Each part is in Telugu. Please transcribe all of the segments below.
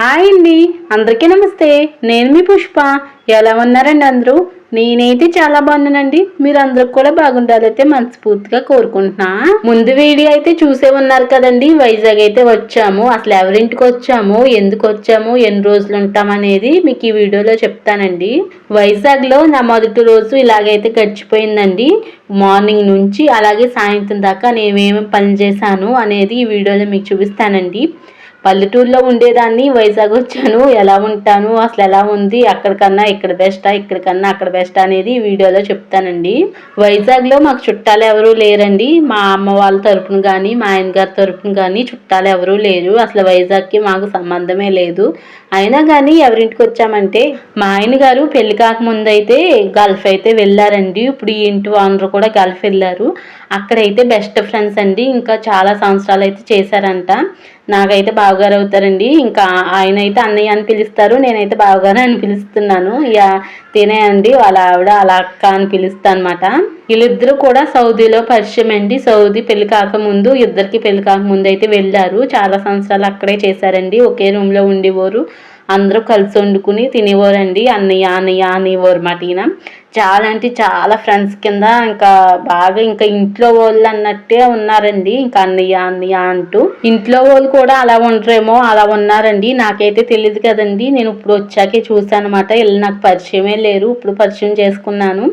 హాయ్ అండి, అందరికీ నమస్తే. నేను మీ పుష్ప. ఎలా ఉన్నారండి అందరూ? నేనైతే చాలా బాగున్నానండి. మీరు అందరూ కూడా బాగుండాలైతే మనస్ఫూర్తిగా కోరుకుంటున్నా. ముందు వీడియో అయితే చూసే ఉన్నారు కదండి. వైజాగ్ అయితే వచ్చాము. అసలు ఎవరింటికి వచ్చాము, ఎందుకు వచ్చాము, ఎన్ని రోజులు ఉంటాం అనేది మీకు ఈ వీడియోలో చెప్తానండి. వైజాగ్ లో నా మొదటి రోజు ఇలాగైతే గడిచిపోయిందండి. మార్నింగ్ నుంచి అలాగే సాయంత్రం దాకా నేనేమేమి పని చేశాను అనేది ఈ వీడియోలో మీకు చూపిస్తానండి. పల్లెటూరులో ఉండేదాన్ని, వైజాగ్ వచ్చాను. ఎలా ఉంటాను, అసలు ఎలా ఉంది, అక్కడికన్నా ఇక్కడ బెస్టా, ఇక్కడికన్నా అక్కడ బెస్ట్ అనేది ఈ వీడియోలో చెప్తానండి. వైజాగ్లో మాకు చుట్టాలు ఎవరూ లేరండి. మా అమ్మ వాళ్ళ తరపున కానీ మా ఆయన గారి తరపున కానీ చుట్టాలు ఎవరూ లేరు. అసలు వైజాగ్కి మాకు సంబంధమే లేదు. అయినా కానీ ఎవరింటికి వచ్చామంటే మా ఆయన గారు పెళ్లి కాకముందు అయితే గల్ఫ్ అయితే వెళ్ళారండి. ఇప్పుడు ఈ ఇంటి ఓనర్ కూడా గల్ఫ్ వెళ్ళారు. అక్కడైతే బెస్ట్ ఫ్రెండ్స్ అండి. ఇంకా చాలా సంవత్సరాలు అయితే చేశారంట. నాకైతే బావగారు అవుతారండి. ఇంకా ఆయన అయితే అన్నయ్య అని పిలుస్తారు, నేనైతే బావగారు అని పిలుస్తున్నాను. ఇక తినే అండి వాళ్ళ ఆవిడ అలా అక్క అని పిలుస్తా అనమాట. వీళ్ళిద్దరూ కూడా సౌదీలో పరిచయం అండి. సౌదీ పెళ్లి కాకముందు, ఇద్దరికి పెళ్లి కాకముందు అయితే వెళ్ళారు. చాలా సంవత్సరాలు అక్కడే చేశారండి. ఒకే రూమ్లో ఉండేవారు. అందరూ కలిసి వండుకుని తినేవారండి. అన్నయ్య అన్నయ్య అనేవారు మాట. ఈయన చాలా అంటే చాలా ఫ్రెండ్స్ కింద ఇంకా బాగా ఇంకా ఇంట్లో వాళ్ళు అన్నట్టే ఉన్నారండి. ఇంకా అన్నయ్య అన్నయ్య అంటూ ఇంట్లో వాళ్ళు కూడా అలా ఉండరేమో, అలా ఉన్నారండి. నాకైతే తెలియదు కదండి. నేను ఇప్పుడు వచ్చాకే చూసాను అనమాట. వీళ్ళు నాకు పరిచయమే లేరు, ఇప్పుడు పరిచయం చేసుకున్నాను.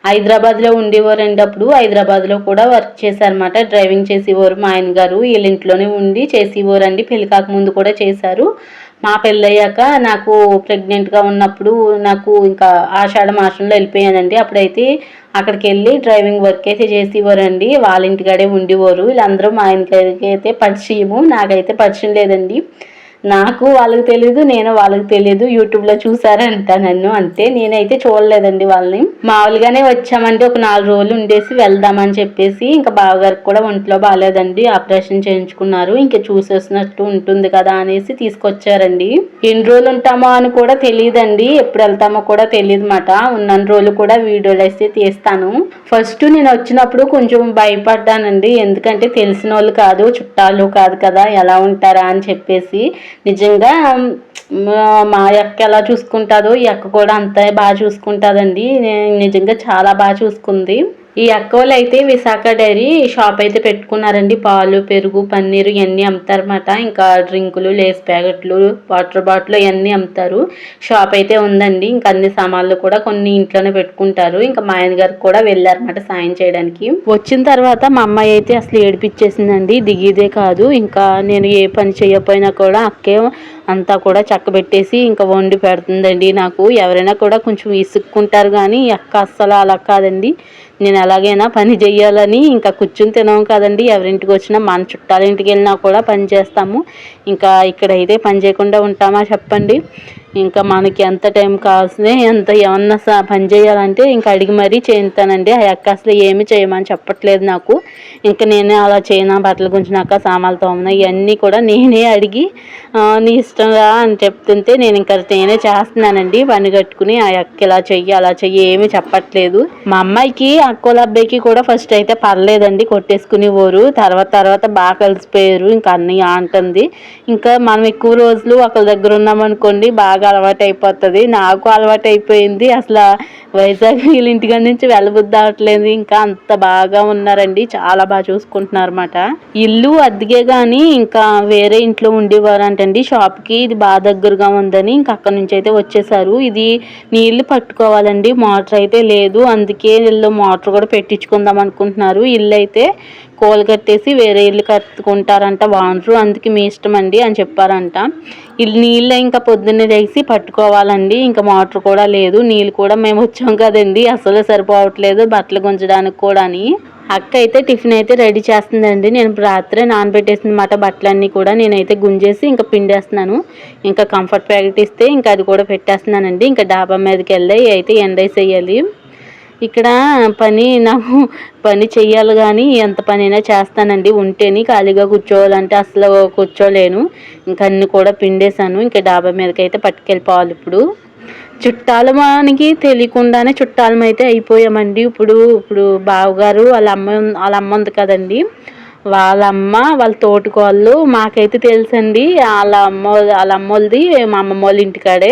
హైదరాబాద్లో ఉండేవారండి. అప్పుడు హైదరాబాద్లో కూడా వర్క్ చేశారనమాట. డ్రైవింగ్ చేసేవారు మా ఆయన గారు. వీళ్ళ ఇంట్లోనే ఉండి చేసేవారండి. పెళ్లి కాకముందు కూడా చేశారు. మా పెళ్ళయ్యాక నాకు ప్రెగ్నెంట్గా ఉన్నప్పుడు నాకు ఇంకా ఆషాఢ మాసంలో వెళ్ళిపోయానండి. అప్పుడైతే అక్కడికి వెళ్ళి డ్రైవింగ్ వర్క్ అయితే చేసేవారండి. వాళ్ళ ఇంటికాడే ఉండేవారు. వీళ్ళందరూ మా ఇంటికి అయితే పరిచయము, నాకైతే పరిచయం లేదండి. నాకు వాళ్ళకి తెలియదు, నేను వాళ్ళకి తెలియదు. యూట్యూబ్లో చూసారంట నన్ను, అంతే. నేనైతే చూడలేదండి వాళ్ళని. మామూలుగానే వచ్చామంటే ఒక 4 రోజులు ఉండేసి వెళ్దామని చెప్పేసి, ఇంకా బావగారికి కూడా ఒంట్లో బాగాలేదండి, ఆపరేషన్ చేయించుకున్నారు. ఇంకా చూసేసినట్టు ఉంటుంది కదా అనేసి తీసుకొచ్చారండి. ఎన్ని రోజులు ఉంటామో అని కూడా తెలియదండి, ఎప్పుడు వెళ్తామో కూడా తెలియదు మాట. ఉన్న రోజులు కూడా వీడియోలు అయితే తీస్తాను. ఫస్ట్ నేను వచ్చినప్పుడు కొంచెం భయపడ్డానండి, ఎందుకంటే తెలిసిన వాళ్ళు కాదు, చుట్టాలు కాదు కదా, ఎలా ఉంటారా అని చెప్పేసి. నిజంగా మా అక్క ఎలా చూసుకుంటుందో ఈ అక్క కూడా అంతే బాగా చూసుకుంటుందండి. నిజంగా చాలా బాగా చూసుకుంది. ఈ అక్క వాళ్ళు అయితే విశాఖ డైరీ షాప్ అయితే పెట్టుకున్నారండి. పాలు, పెరుగు, పన్నీరు ఇవన్నీ అమ్ముతారన్నమాట. ఇంకా డ్రింకులు, లేస్ ప్యాకెట్లు, వాటర్ బాటిల్ ఇవన్నీ అమ్ముతారు. షాప్ అయితే ఉందండి. ఇంకా అన్ని సామాన్లు కూడా కొన్ని ఇంట్లోనే పెట్టుకుంటారు. ఇంకా మా ఆయన గారికి కూడా వెళ్ళారన్నమాట సాయం చేయడానికి. వచ్చిన తర్వాత మా అమ్మాయి అయితే అసలు ఏడిపించేసిందండి, దిగిదే కాదు. ఇంకా నేను ఏ పని చేయకపోయినా కూడా అక్కే అంతా కూడా చక్కబెట్టేసి ఇంకా వండి పెడుతుందండి నాకు. ఎవరైనా కూడా కొంచెం విసుక్కుంటారు, కానీ అక్క అస్సలు అలా కాదండి. నేను ఎలాగైనా పని చేయాలని ఇంకా కూర్చుని తినాం కదండి. ఎవరింటికి వచ్చినా మన చుట్టాల ఇంటికి వెళ్ళినా కూడా పని చేస్తాము. ఇంకా ఇక్కడైతే పని చేయకుండా ఉంటామా చెప్పండి. ఇంకా మనకి ఎంత టైం కావాల్సిందే, ఎంత ఏమన్నా పని చేయాలంటే ఇంకా అడిగి మరీ చేస్తానండి. ఆ అక్క అసలు ఏమి చేయమని చెప్పట్లేదు నాకు. ఇంకా నేనే అలా చేయనా, బట్టలు గుంచినాక సామాన్లు తోమనా ఇవన్నీ కూడా నేనే అడిగి నీ ఇష్టంగా అని చెప్తుంటే నేను ఇంకా నేనే చేస్తున్నానండి. పని కట్టుకుని ఆ అక్క ఇలా చెయ్యి అలా చెయ్యి ఏమీ చెప్పట్లేదు. మా అమ్మాయికి అక్కోల అబ్బాయికి కూడా ఫస్ట్ అయితే పర్లేదండి, కొట్టేసుకునేవారు. తర్వాత బాగా కలిసిపోయారు. ఇంకా అన్నీ అంటుంది. ఇంకా మనం ఎక్కువ రోజులు ఒకరి దగ్గర ఉన్నామనుకోండి బాగా అలవాటు అయిపోతుంది. నాకు అలవాటు అయిపోయింది. అసలు వైజాగ్ వీళ్ళ ఇంటికాడ నుంచి వెళ్ళబుద్ధి అవ్వట్లేదు. ఇంకా అంత బాగా ఉన్నారండి, చాలా బాగా చూసుకుంటున్నారు అన్నమాట. ఇల్లు అద్దెకే కానీ ఇంకా వేరే ఇంట్లో ఉండేవారు అంటండి. షాప్కి ఇది బాగా దగ్గరగా ఉందని ఇంకా అక్కడ నుంచి అయితే వచ్చేసారు. ఇది నీళ్లు పట్టుకోవాలండి, మోటార్ అయితే లేదు. అందుకే వీళ్ళు మోటార్ కూడా పెట్టించుకుందాం అనుకుంటున్నారు. ఇల్లు అయితే కోలు కట్టేసి వేరే ఇల్లు కట్టుకుంటారంట వానరు. అందుకే మీ ఇష్టం అండి అని చెప్పారంట. నీళ్ళు ఇంకా పొద్దున్నే లేసి పట్టుకోవాలండి. ఇంకా మోటార్ కూడా లేదు. నీళ్ళు కూడా మేము వచ్చాం కదండి, అసలు సరిపోవట్లేదు బట్టలు గుంచడానికి కూడా అని. అక్క అయితే టిఫిన్ అయితే రెడీ చేస్తుందండి. నేను రాత్రే నానబెట్టేసిన మాట బట్టలన్నీ కూడా నేనైతే గుంజేసి ఇంకా పిండేస్తున్నాను. ఇంకా కంఫర్ట్ ప్యాకెట్ ఇస్తే ఇంకా అది కూడా పెట్టేస్తున్నానండి. ఇంకా డాబా మీదకి వెళ్ళి అయితే ఎండేసి వేయాలి. ఇక్కడ నాకు పని చెయ్యాలి కానీ ఎంత పని అయినా చేస్తానండి. ఉంటేని ఖాళీగా కూర్చోవాలంటే అసలు కూర్చోలేను. ఇంకా అన్నీ కూడా పిండేశాను. ఇంకా డాబా మీదకి అయితే పట్టుకెళ్ళిపోవాలి. ఇప్పుడు చుట్టాలు మనకి తెలియకుండానే చుట్టాలం అయితే అయిపోయామండి. ఇప్పుడు బావగారు వాళ్ళ అమ్మ ఉంది కదండి, వాళ్ళమ్మ వాళ్ళ తోటికోళ్ళు మాకైతే తెలుసండి. వాళ్ళ అమ్మోళ్ళది మా అమ్మమ్మ వాళ్ళ ఇంటికాడే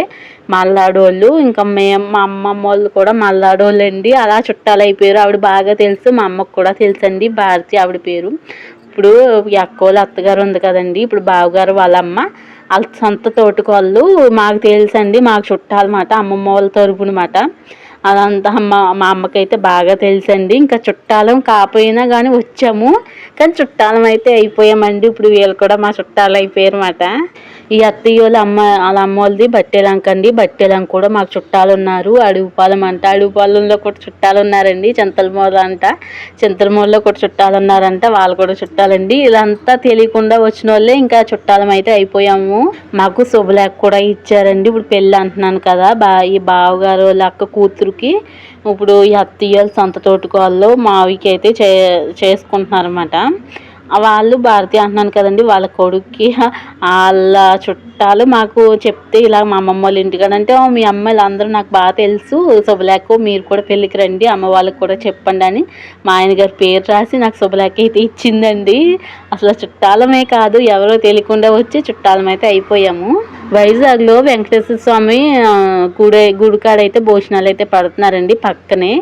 మల్లాడోళ్ళు. ఇంకా మా అమ్మమ్మ వాళ్ళు కూడా మల్లాడోళ్ళు అండి. అలా చుట్టాలు అయిపోయారు. ఆవిడ బాగా తెలుసు, మా అమ్మకు కూడా తెలుసండి, భారతి ఆవిడ పేరు. ఇప్పుడు ఈ అక్కోళ్ళు అత్తగారు ఉంది కదండి, ఇప్పుడు బావగారు వాళ్ళమ్మ వాళ్ళ సొంత తోటికోళ్ళు మాకు తెలుసండి. మాకు చుట్టాలన్నమాట, అమ్మమ్మ వాళ్ళ తరపునమాట. అదంతా మా అమ్మకైతే బాగా తెలుసండి. ఇంకా చుట్టాలం కాకపోయినా కానీ వచ్చాము, కానీ చుట్టాలం అయితే అయిపోయామండి. ఇప్పుడు వీళ్ళు కూడా మా చుట్టాలు అయిపోయారు అన్నమాట. ఈ అత్తయ్య వాళ్ళ అమ్మ వాళ్ళది బట్టెలంక అండి. బట్టెలంక కూడా మాకు చుట్టాలు ఉన్నారు. అడుగుపాలెం అంట, అడుగుపాలెంలో కూడా చుట్టాలు ఉన్నారండి. చింతలమూల అంట, చింతలమూలలో కూడా చుట్టాలు ఉన్నారంట, వాళ్ళు కూడా చుట్టాలండి. ఇదంతా తెలియకుండా వచ్చిన వాళ్ళే ఇంకా చుట్టాలం అయితే అయిపోయాము. మాకు శుభలేఖ కూడా ఇచ్చారండి. ఇప్పుడు పెళ్ళి అంటున్నాను కదా, ఈ బావగారు వాళ్ళ అక్క కూతురుకి ఇప్పుడు ఈ అత్తయ్య సొంత తోటికోళ్ళు మావికి అయితే చేసుకుంటున్నారన్నమాట. వాళ్ళు భారతి అంటున్నాను కదండి, వాళ్ళ కొడుక్కి వాళ్ళ చుట్టాలు మాకు చెప్తే ఇలా మా అమ్మమ్మ వాళ్ళ ఇంటికాడంటే, మీ అమ్మాయిలు అందరూ నాకు బాగా తెలుసు, శుభలేఖ మీరు కూడా పెళ్ళికి రండి, అమ్మ వాళ్ళకి కూడా చెప్పండి అని మా ఆయన గారి పేరు రాసి నాకు శుభలేఖ అయితే ఇచ్చిందండి. అసలు చుట్టాలమే కాదు, ఎవరో తెలియకుండా వచ్చి చుట్టాలం అయితే అయిపోయాము. వైజాగ్లో వెంకటేశ్వర స్వామి గుడికాడైతే భోజనాలు అయితే పడుతున్నారండి పక్కనే.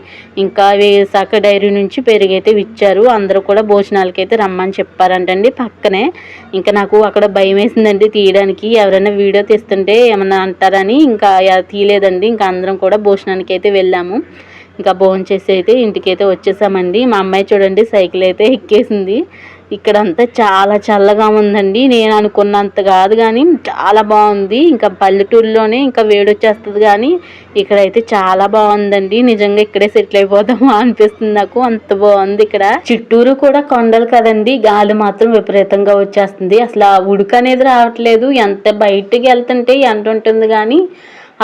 ఇంకా విశాఖ డైరీ నుంచి పెరుగైతే ఇచ్చారు. అందరూ కూడా భోజనాలకి అయితే రమ్మని చెప్పారంటండి పక్కనే. ఇంకా నాకు అక్కడ భయం వేసిందండి తీయడానికి, ఎవరైనా వీడియో తీస్తుంటే ఏమన్నా అంటారని ఇంకా తీయలేదండి. ఇంకా అందరం కూడా భోజనానికి అయితే వెళ్ళాము. ఇంకా భోజనం చేసి అయితే ఇంటికైతే వచ్చేసామండి. మా అమ్మాయి చూడండి సైకిల్ అయితే ఎక్కేసింది. ఇక్కడంతా చాలా చల్లగా ఉందండి. నేను అనుకున్నంత కాదు కానీ చాలా బాగుంది. ఇంకా పల్లెటూరులోనే ఇంకా వేడొచ్చేస్తుంది కానీ ఇక్కడైతే చాలా బాగుందండి. నిజంగా ఇక్కడే సెటిల్ అయిపోదామా అనిపిస్తుంది నాకు, అంత బాగుంది ఇక్కడ. చుట్టూరు కూడా కొండలు కదండి, గాలి మాత్రం విపరీతంగా వచ్చేస్తుంది. అసలు ఆ ఉడుకు అనేది రావట్లేదు. ఎంత బయటికి వెళ్తుంటే ఎండ ఉంటుంది కానీ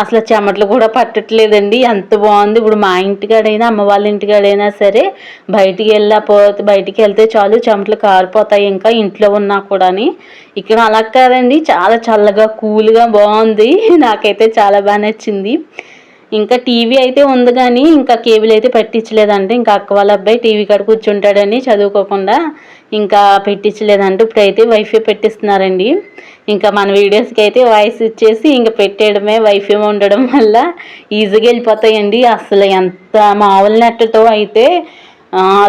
అసలు చెమటలు కూడా పట్టట్లేదండి. ఎంత బాగుంది. ఇప్పుడు మా ఇంటికాడైనా అమ్మ వాళ్ళ ఇంటికాడైనా సరే బయటికి వెళ్తే చాలు చెమటలు కారిపోతాయి, ఇంకా ఇంట్లో ఉన్నా కూడా. ఇక్కడ అలా కాదండి, చాలా చల్లగా కూల్గా బాగుంది. నాకైతే చాలా బాగా నచ్చింది. ఇంకా టీవీ అయితే ఉంది కానీ ఇంకా కేబుల్ అయితే పెట్టించలేదంటే, ఇంకా అక్క వాళ్ళ అబ్బాయి టీవీ కాడ కూర్చుంటాడని చదువుకోకుండా ఇంకా పెట్టించలేదంటే, ఇప్పుడైతే వైఫై పెట్టిస్తున్నారండి. ఇంకా మన వీడియోస్కి అయితే వాయిస్ ఇచ్చేసి ఇంకా పెట్టేయడమే. వైఫై ఉండడం వల్ల ఈజీగా వెళ్ళిపోతాయండి. అసలు ఎంత మామూలు నెట్తో అయితే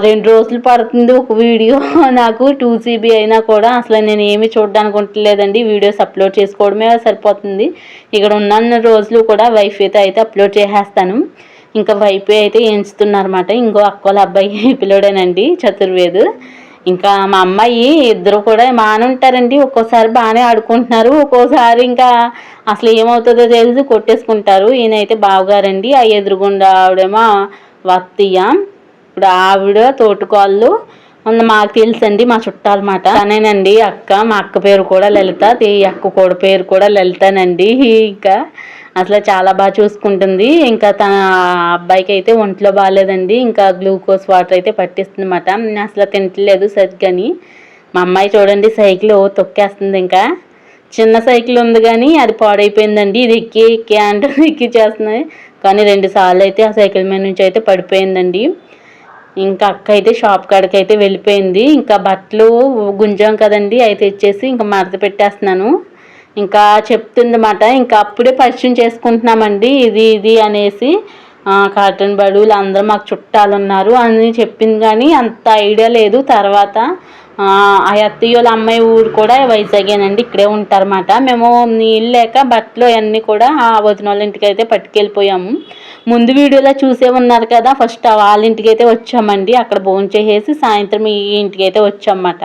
2 రోజులు పడుతుంది ఒక వీడియో. నాకు 2 GB అయినా కూడా అసలు నేను ఏమి చూడడానికి ఉండలేదండి. వీడియోస్ అప్లోడ్ చేసుకోవడమే సరిపోతుంది. ఇక్కడ ఉన్న రోజులు కూడా వైఫైతో అయితే అప్లోడ్ చేసేస్తాను. ఇంకా వైఫై అయితే ఎంచుతున్నారన్నమాట. ఇంకో అక్కోళ్ళ అబ్బాయి పిల్లడేనండి, చతుర్వేద్. ఇంకా మా అమ్మాయి ఇద్దరు కూడా బాగానే ఉంటారండి. ఒక్కోసారి బాగానే ఆడుకుంటున్నారు, ఒక్కోసారి ఇంకా అసలు ఏమవుతుందో తెలిసి కొట్టేసుకుంటారు. ఈయనైతే బావగారండి, ఆ ఎదురుగుండా ఆవిడేమో వత్తయ్య. ఇప్పుడు ఆవిడ తోటికోళ్ళు మాకు తెలుసండి, మా చుట్టాలన్నమాట. తనేనండి అక్క. మా అక్క పేరు కూడా లలిత, ఈ అక్క కూడా పేరు కూడా లలితనండి. ఇంకా అసలు చాలా బాగా చూసుకుంటుంది. ఇంకా తన అబ్బాయికి అయితే ఒంట్లో బాగాలేదండి, ఇంకా గ్లూకోజ్ వాటర్ అయితే పట్టిస్తుంది అన్నమాట. అసలు తింటలేదు సరిగ్గాని. మా అమ్మాయి చూడండి సైకిల్ తొక్కేస్తుంది. ఇంకా చిన్న సైకిల్ ఉంది కానీ అది పాడైపోయిందండి. ఇది ఎక్కి అంటే ఎక్కి చేస్తున్నాయి కానీ 2 సార్లు అయితే ఆ సైకిల్ మీద నుంచి అయితే పడిపోయిందండి. ఇంకా అక్క అయితే షాప్ కాడికి అయితే వెళ్ళిపోయింది. ఇంకా బట్టలు గుంజాం కదండి, అయితే ఇచ్చేసి ఇంకా మడత పెట్టేస్తున్నాను. ఇంకా చెప్తుందన్నమాట, ఇంకా అప్పుడే పరిచయం చేసుకుంటున్నామండి ఇది అనేసి. కాటన్ బడులు అందరూ మాకు చుట్టాలు ఉన్నారు అని చెప్పింది కానీ అంత ఐడియా లేదు. తర్వాత ఆ అత్తయ్య వాళ్ళ అమ్మాయి ఊరు కూడా వైజాగేనండి, ఇక్కడే ఉంటారన్నమాట. మేము నీళ్ళు లేక బట్టలు అన్నీ కూడా ఆ వదిన వాళ్ళ ఇంటికి అయితే పట్టుకెళ్ళిపోయాము. ముందు వీడియోలో చూసే ఉన్నారు కదా, ఫస్ట్ వాళ్ళ ఇంటికి అయితే వచ్చామండి. అక్కడ భోజనం చేసేసి సాయంత్రం ఈ ఇంటికి అయితే వచ్చామన్నమాట.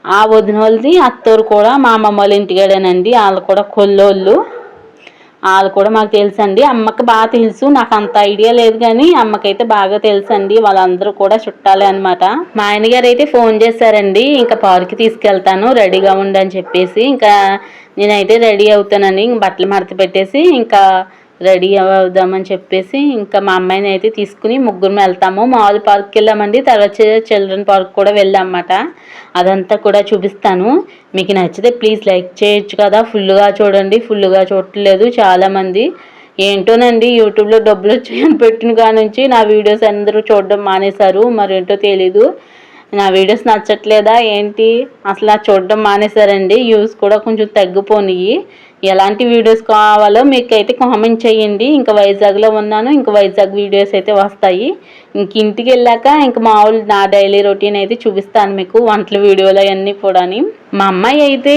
ఆ వదిన వాళ్ళది అత్తోరు కూడా మా అమ్మమ్మ వాళ్ళ ఇంటికాడేనండి. వాళ్ళు కూడా కొల్లోళ్ళు, వాళ్ళు కూడా మాకు తెలుసండి. అమ్మకి బాగా తెలుసు, నాకు అంత ఐడియా లేదు కానీ అమ్మకైతే బాగా తెలుసండి. వాళ్ళందరూ కూడా చుట్టాలే అనమాట. మా ఆయన గారు అయితే ఫోన్ చేశారండి, ఇంకా పార్క్కి తీసుకెళ్తాను రెడీగా ఉండని చెప్పేసి. ఇంకా నేనైతే రెడీ అవుతానని బట్టలు మడత పెట్టేసి ఇంకా రెడీ అవుదామని చెప్పేసి ఇంకా మా అమ్మాయిని అయితే తీసుకుని ముగ్గురు వెళ్తాము. మామూలు పార్క్కి వెళ్ళామండి, తర్వాత చిల్డ్రన్ పార్క్ కూడా వెళ్ళామన్నమాట. అదంతా కూడా చూపిస్తాను. మీకు నచ్చితే ప్లీజ్ లైక్ చేయొచ్చు కదా. ఫుల్గా చూడండి, ఫుల్గా చూడట్లేదు చాలామంది. ఏంటోనండి యూట్యూబ్లో డబ్బులు వచ్చాయని పెట్టిన కాడ నుంచి నా వీడియోస్ అందరూ చూడడం మానేశారు, మరేంటో తెలీదు. నా వీడియోస్ నచ్చట్లేదా ఏంటి, అసలు చూడడం మానేశారండి. వ్యూస్ కూడా కొంచెం తగ్గిపోయినాయి. ఎలాంటి వీడియోస్ కావాలో మీకైతే కామెంట్ చేయండి. ఇంకా వైజాగ్లో ఉన్నాను, ఇంకా వైజాగ్ వీడియోస్ అయితే వస్తాయి. ఇంక ఇంటికి వెళ్ళాక ఇంక మామూలు నా డైలీ రొటీన్ అయితే చూపిస్తాను మీకు, వంటల వీడియోలు అవన్నీ కూడా. మా అమ్మాయి అయితే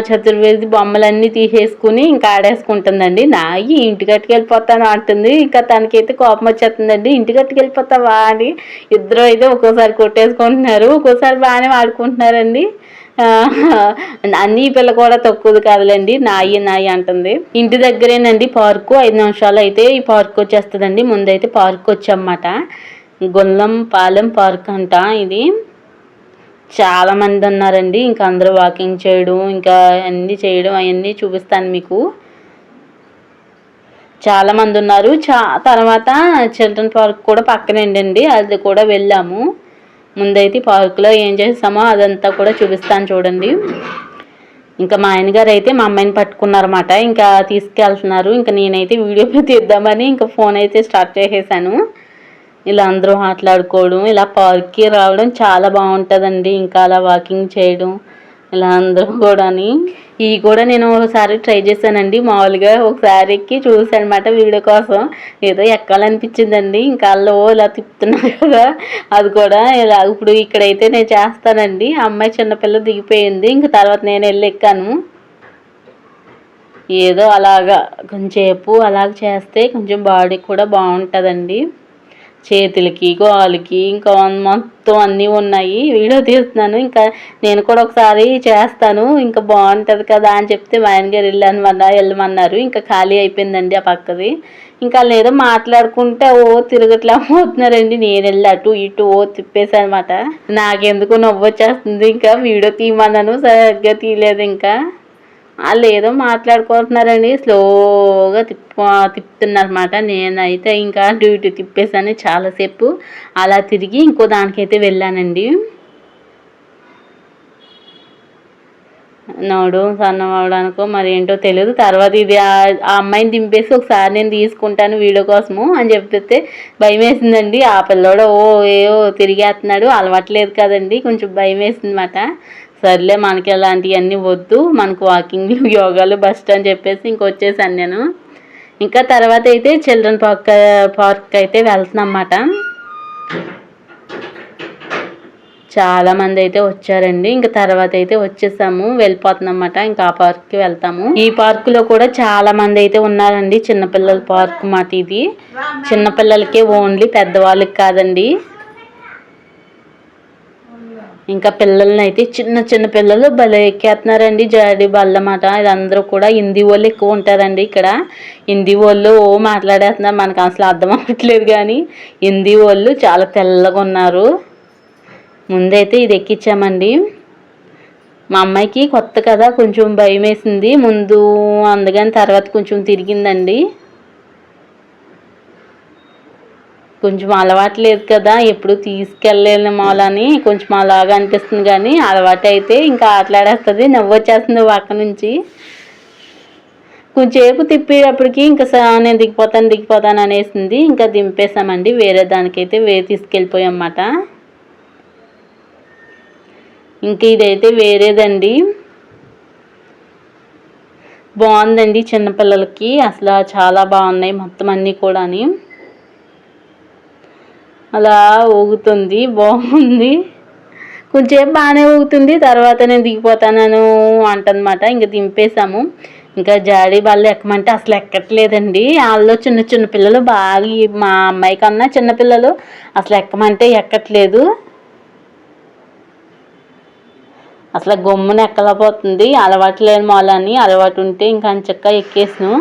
చతుర్వేది బొమ్మలన్నీ తీసేసుకుని ఇంకా ఆడేసుకుంటుందండి. నాయి ఇంటికి వెళ్ళిపోతాను అంటుంది. ఇంకా తనకైతే కోపం వచ్చేస్తుందండి, ఇంటికి వెళ్ళిపోతావా అని. ఇద్దరు అయితే ఒక్కోసారి కొట్టేసుకుంటున్నారు, ఒక్కోసారి బాగానే ఆడుకుంటున్నారండి. అన్ని పిల్ల కూడా తక్కువది కాదులేండి, నాయి అంటుంది. ఇంటి దగ్గరేనండి పార్కు, 5 నిమిషాలు అయితే ఈ పార్క్ వచ్చేస్తుందండి. ముందైతే పార్క్ వచ్చామన్నమాట, గొల్లం పాలెం పార్క్ అంట ఇది. చాలా మంది ఉన్నారండి, ఇంకా అందరూ వాకింగ్ చేయడం ఇంకా అన్నీ చేయడం అవన్నీ చూపిస్తాను మీకు. చాలా మంది ఉన్నారు. తర్వాత చిల్డ్రన్ పార్క్ కూడా పక్కనండి, అది కూడా వెళ్ళాము. ముందైతే పార్కులో ఏం చేస్తామో అదంతా కూడా చూపిస్తాను చూడండి. ఇంకా మా ఆయనగారు అయితే మా అమ్మాయిని పట్టుకున్నారన్నమాట, ఇంకా తీసుకెళ్తున్నారు. ఇంకా నేనైతే వీడియో తీద్దామని ఇంకా ఫోన్ అయితే స్టార్ట్ చేసేసాను. ఇలా అందరూ మాట్లాడుకోవడం, ఇలా పార్క్కి రావడం చాలా బాగుంటుందండి. ఇంకా అలా వాకింగ్ చేయడం ఇలా అందరూ కూడాని. ఇవి కూడా నేను ఒకసారి ట్రై చేశానండి, మామూలుగా ఒకసారి ఎక్కి చూసాను అనమాట వీడియో కోసం. ఏదో ఎక్కాలనిపించిందండి, ఇంకా అల్లో ఇలా తిప్పుతున్నారు కదా, అది కూడా ఇలా. ఇప్పుడు ఇక్కడైతే నేను చేస్తానండి. అమ్మాయి చిన్నపిల్ల దిగిపోయింది, ఇంకా తర్వాత నేను వెళ్ళి ఎక్కాను. ఏదో అలాగా కొంచెంసేపు అలాగ చేస్తే కొంచెం బాడీ కూడా బాగుంటుందండి. చేతులకి కాలుకి ఇంకా మొత్తం అన్నీ ఉన్నాయి. వీడియో తీస్తున్నాను, ఇంకా నేను కూడా ఒకసారి చేస్తాను, ఇంకా బాగుంటుంది కదా అని చెప్తే మా ఆయన గారు వెళ్ళమన్నారు. ఇంకా ఖాళీ అయిపోయిందండి ఆ పక్కది. ఇంకా లేదో మాట్లాడుకుంటే తిరగట్లా పోతున్నారండి. నేను వెళ్ళి అటు ఇటు తిప్పేసాను అనమాట. నాకెందుకు నవ్వు వచ్చేస్తుంది. ఇంకా వీడియో తీయమన్నాను, సరిగ్గా తీయలేదు. ఇంకా వాళ్ళు ఏదో మాట్లాడుకుంటున్నారండి, స్లోగా తిప్పుతున్నారన్నమాట. నేనైతే ఇంకా డ్యూటీ తిప్పేసాను చాలాసేపు. అలా తిరిగి ఇంకో దానికైతే వెళ్ళానండి. నోడు సన్నమవడానికో మరి ఏంటో తెలియదు. తర్వాత ఇది ఆ అమ్మాయిని దింపేసి ఒకసారి నేను తీసుకుంటాను వీడియో కోసము అని చెప్తే భయం వేసిందండి. ఆ పిల్లోడు ఏవో తిరిగేస్తున్నాడు, అలవాట్లేదు కదండి, కొంచెం భయం వేసిందన్నమాట. సర్లే మనకి అలాంటివన్నీ వద్దు, మనకు వాకింగ్లు యోగాలు బెస్ట్ అని చెప్పేసి ఇంకొచ్చేసాను నేను. ఇంకా తర్వాత అయితే చిల్డ్రన్ పార్క్ అయితే వెళ్తున్నామన్నమాట. చాలామంది అయితే వచ్చారండి. ఇంకా తర్వాత అయితే వచ్చేసాము, వెళ్ళిపోతున్నాం అన్నమాట. ఇంకా ఆ పార్క్కి వెళ్తాము. ఈ పార్కులో కూడా చాలా మంది అయితే ఉన్నారండి. చిన్నపిల్లల పార్క్ మాట ఇది. చిన్నపిల్లలకే ఓన్లీ, పెద్దవాళ్ళకి కాదండి. ఇంకా పిల్లల్ని అయితే చిన్న పిల్లలు భలే ఎక్కేస్తున్నారండి జాడి బల్లమాట. ఇది అందరూ కూడా హిందీ వాళ్ళు ఎక్కువ ఉంటారండి ఇక్కడ. హిందీ వాళ్ళు మాట్లాడేస్తున్నారు, మనకు అసలు అర్థం అవ్వట్లేదు. కానీ హిందీ వాళ్ళు చాలా తెల్లగా ఉన్నారు. ముందైతే ఇది ఎక్కించామండి. మా అమ్మాయికి కొత్త కదా, కొంచెం భయం వేసింది ముందు, అందుకని తర్వాత కొంచెం తిరిగిందండి. కొంచెం అలవాటు లేదు కదా, ఎప్పుడు తీసుకెళ్ళలేని మూలని కొంచెం అలాగా అనిపిస్తుంది. కానీ అలవాటు అయితే ఇంకా ఆటలాడేస్తుంది, నవ్వు వచ్చేస్తుంది పక్క నుంచి. కొంచెంసేపు తిప్పేటప్పటికి ఇంకా నేను దిగిపోతాను అనేసింది. ఇంకా దింపేసామండి, వేరే దానికైతే తీసుకెళ్ళిపోయామన్నమాట. ఇంక ఇదైతే వేరేదండి, బాగుందండి చిన్నపిల్లలకి. అసలు చాలా బాగున్నాయి మొత్తం అన్నీ కూడా. అలా ఊగుతుంది, బాగుంది. కొంచెంసేపు బాగానే ఊగుతుంది, తర్వాత నేను దిగిపోతాను అంటనమాట. ఇంకా దింపేసాము. ఇంకా జాడీ బళ్ళు ఎక్కమంటే అసలు ఎక్కట్లేదండి. వాళ్ళు చిన్న పిల్లలు బాగా, మా అమ్మాయి కన్నా చిన్నపిల్లలు అసలు ఎక్కమంటే ఎక్కట్లేదు. అసలు గమ్మున ఎక్కలేకపోతుంది, అలవాటు లేని మూలని. అలవాటు ఉంటే ఇంకా అంచక్క ఎక్కేసాను.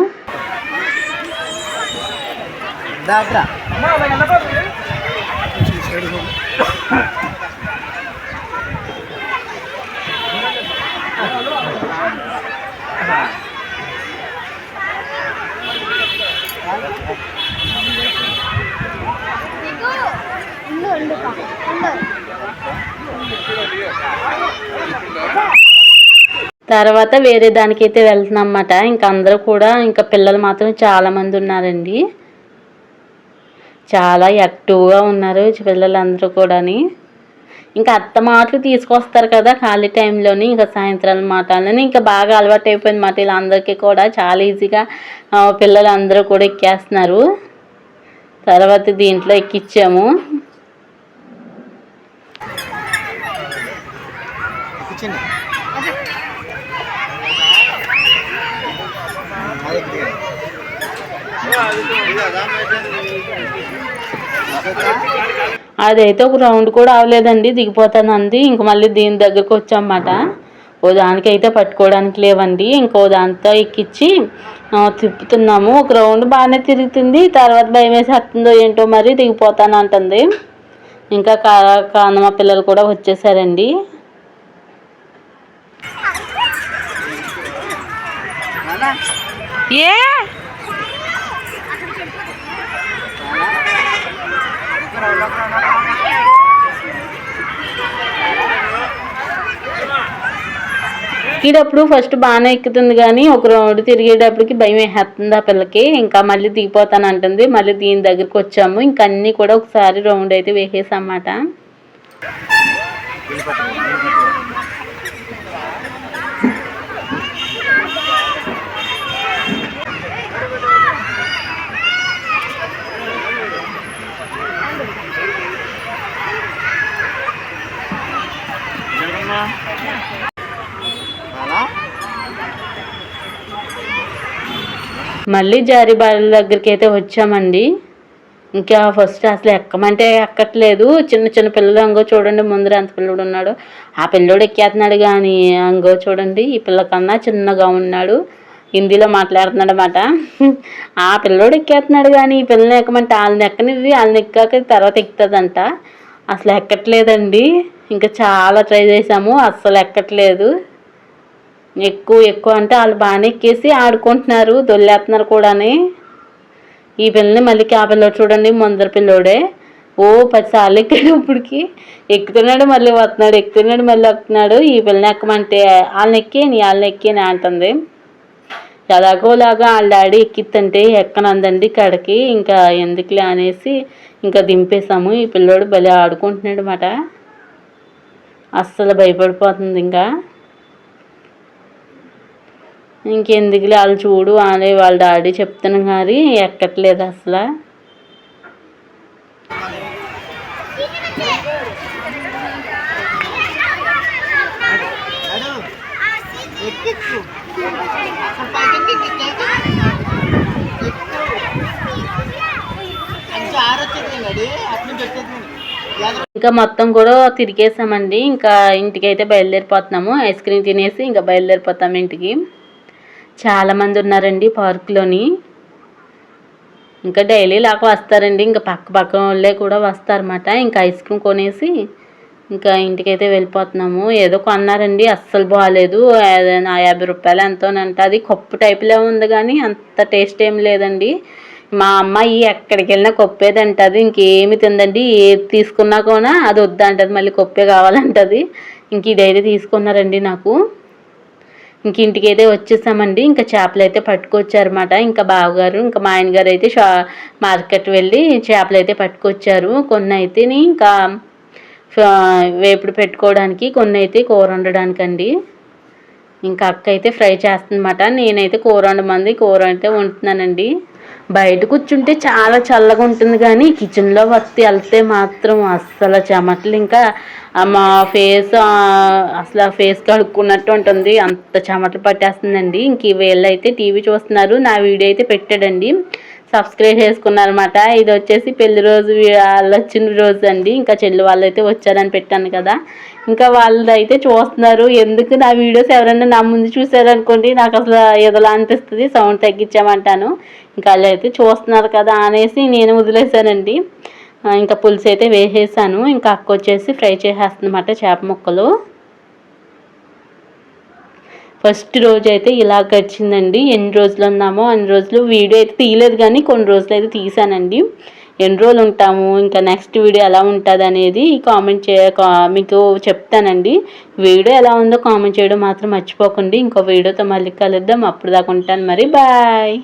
తర్వాత వేరే దానికైతే వెళ్తున్నాం అన్నమాట. ఇంకా అందరూ కూడా, ఇంకా పిల్లలు మాత్రం చాలా మంది ఉన్నారండి. చాలా యాక్టివ్గా ఉన్నారు పిల్లలందరూ కూడా. ఇంకా అత్త మాటలు తీసుకొస్తారు కదా ఖాళీ టైంలోని, ఇంకా సాయంత్రాల మాటలని ఇంకా బాగా అలవాటు అయిపోయింది మాట ఇలా అందరికీ కూడా. చాలా ఈజీగా పిల్లలు అందరూ కూడా ఎక్కేస్తున్నారు. తర్వాత దీంట్లో ఎక్కించాము. అదైతే ఒక రౌండ్ కూడా అవ్వలేదండి, దిగిపోతాను అంది. ఇంక మళ్ళీ దీని దగ్గరకు వచ్చామన్నమాట. ఓ దానికైతే పట్టుకోవడానికి లేవండి, ఇంకో దాంతో ఎక్కించి తిప్పుతున్నాము. ఒక రౌండ్ బాగానే తిరుగుతుంది, తర్వాత భయం వేసేస్తుందో ఏంటో మరి దిగిపోతాను అంటుంది. ఇంకా కానమ్మ పిల్లలు కూడా వచ్చేసారండి. ఏ ఎక్కేటప్పుడు ఫస్ట్ బాగానే ఎక్కుతుంది కానీ ఒక రౌండ్ తిరిగేటప్పటికి భయం వేసేస్తుంది ఆ పిల్లకి. ఇంకా మళ్ళీ దిగిపోతాను అంటుంది. మళ్ళీ దీని దగ్గరికి వచ్చాము. ఇంకా అన్నీ కూడా ఒకసారి రౌండ్ అయితే వేసేసామన్నమాట. మళ్ళీ జారీబాల దగ్గరికి అయితే వచ్చామండి. ఇంకా ఫస్ట్ అసలు ఎక్కమంటే ఎక్కట్లేదు. చిన్న చిన్న పిల్లలు అంగో చూడండి, ముందర ఎంత పిల్లడు ఉన్నాడు. ఆ పిల్లోడు ఎక్కేస్తున్నాడు కానీ అంగో చూడండి ఈ పిల్ల కన్నా చిన్నగా ఉన్నాడు. హిందీలో మాట్లాడుతున్నాడు అన్నమాట. ఆ పిల్లోడు ఎక్కేస్తున్నాడు కానీ ఈ పిల్లని ఎక్కమంటే వాళ్ళని ఎక్కనివి, వాళ్ళని ఎక్కాక తర్వాత ఎక్కుతుందంట. అసలు ఎక్కట్లేదండి. ఇంకా చాలా ట్రై చేసాము, అస్సలు ఎక్కట్లేదు. ఎక్కువ అంటే వాళ్ళు బాగానే ఎక్కేసి ఆడుకుంటున్నారు, దొల్లేస్తున్నారు కూడాని. ఈ పిల్లని మళ్ళీ ఆ పిల్లోడు చూడండి, ముందర పిల్లోడే ఓ 10 సార్లు ఎక్కేటప్పటికి ఎక్కుతున్నాడు, మళ్ళీ వస్తున్నాడు, ఎక్కుతున్నాడు, మళ్ళీ వస్తున్నాడు. ఈ పిల్లని ఎక్కమంటే వాళ్ళని ఎక్కేని అంటుంది. ఎలాగోలాగా వాళ్ళ డాడీ ఎక్కిద్దంటే ఎక్కనందండి కడకి. ఇంకా ఎందుకులే అనేసి ఇంకా దింపేసాము. ఈ పిల్లోడు భలే ఆడుకుంటున్నాడు అన్నమాట. అస్సలు భయపడిపోతుంది. ఇంకెందుకులే వాళ్ళు చూడు అని వాళ్ళ డాడీ చెప్తాను కానీ ఎక్కట్లేదు అసలు. ఇంకా మొత్తం కూడా తిరిగేసామండి. ఇంకా ఇంటికైతే బయలుదేరిపోతున్నాము. ఐస్ క్రీమ్ తినేసి ఇంకా బయలుదేరిపోతాము ఇంటికి. చాలామంది ఉన్నారండి పార్కులోని. ఇంకా డైలీ లాగా వస్తారండి, ఇంకా పక్క వాళ్ళే కూడా వస్తారన్నమాట. ఇంకా ఐస్ క్రీమ్ కొనేసి ఇంకా ఇంటికైతే వెళ్ళిపోతున్నాము. ఏదో కొన్నారండి, అస్సలు బాగాలేదు. 50 రూపాయలు ఎంతోనంట. అది కప్పు టైప్లో ఉంది కానీ అంత టేస్ట్ ఏం లేదండి. మా అమ్మాయి ఎక్కడికి వెళ్ళినా కొప్పేది అంటది, ఇంకేమి తిందండి. ఏది తీసుకున్నా కూడా అది వద్దంటది, మళ్ళీ కొప్పే కావాలంటది. ఇంక ఇదైతే తీసుకున్నారండి నాకు. ఇంక ఇంటికైతే వచ్చేసామండి. ఇంకా చేపలు అయితే పట్టుకొచ్చారన్నమాట. ఇంకా బావగారు ఇంకా మా ఆయన గారు అయితే మార్కెట్ వెళ్ళి చేపలు అయితే పట్టుకొచ్చారు. కొన్ని అయితే ఇంకా వేపుడు పెట్టుకోవడానికి, కొన్ని అయితే కూర వండడానికండి. ఇంకా అక్క అయితే ఫ్రై చేస్తుందన్నమాట. నేనైతే కూర వండమంది కూర అయితే వండుతున్నానండి. బయట కూర్చుంటే చాలా చల్లగా ఉంటుంది కానీ కిచెన్లో వెళ్తే మాత్రం అస్సలు చెమటలు ఇంకా మా ఫేస్ అసలు ఫేస్ కడుక్కున్నట్టు ఉంటుంది, అంత చెమటలు పట్టేస్తుందండి. ఇంక వీళ్ళైతే టీవీ చూస్తున్నారు. నా వీడియో అయితే పెట్టాడండి, సబ్స్క్రైబ్ చేసుకున్నారన్నమాట. ఇది వచ్చేసి పెళ్లి రోజు వాళ్ళు వచ్చిన రోజు అండి. ఇంకా చెల్లి వాళ్ళు అయితే వచ్చారని పెట్టాను కదా, ఇంకా వాళ్ళు అయితే చూస్తున్నారు. ఎందుకు నా వీడియోస్ ఎవరైనా నా ముందు చూసారనుకోండి నాకు అసలు ఏదోలా అనిపిస్తుంది, సౌండ్ తగ్గించామంటాను. ఇంకా వాళ్ళు అయితే చూస్తున్నారు కదా అనేసి నేను వదిలేసానండి. ఇంకా పులుసు అయితే వేసేసాను. ఇంకా అక్క వచ్చేసి ఫ్రై చేసేస్తుందన్నమాట చేప ముక్కలు. ఫస్ట్ రోజు అయితే ఇలా గడిచిందండి. ఎన్ని రోజులు ఉన్నామో అన్ని రోజులు వీడియో అయితే తీయలేదు కానీ కొన్ని రోజులు అయితే తీసానండి. ఎన్ని రోజులు ఉంటాము, ఇంకా నెక్స్ట్ వీడియో ఎలా ఉంటుంది అనేది కామెంట్ మీకు చెప్తానండి. వీడియో ఎలా ఉందో కామెంట్ చేయడం మాత్రం మర్చిపోకండి. ఇంకో వీడియోతో మళ్ళీ కలుద్దాం. అప్పుడు దాకా ఉంటాను మరి, బాయ్.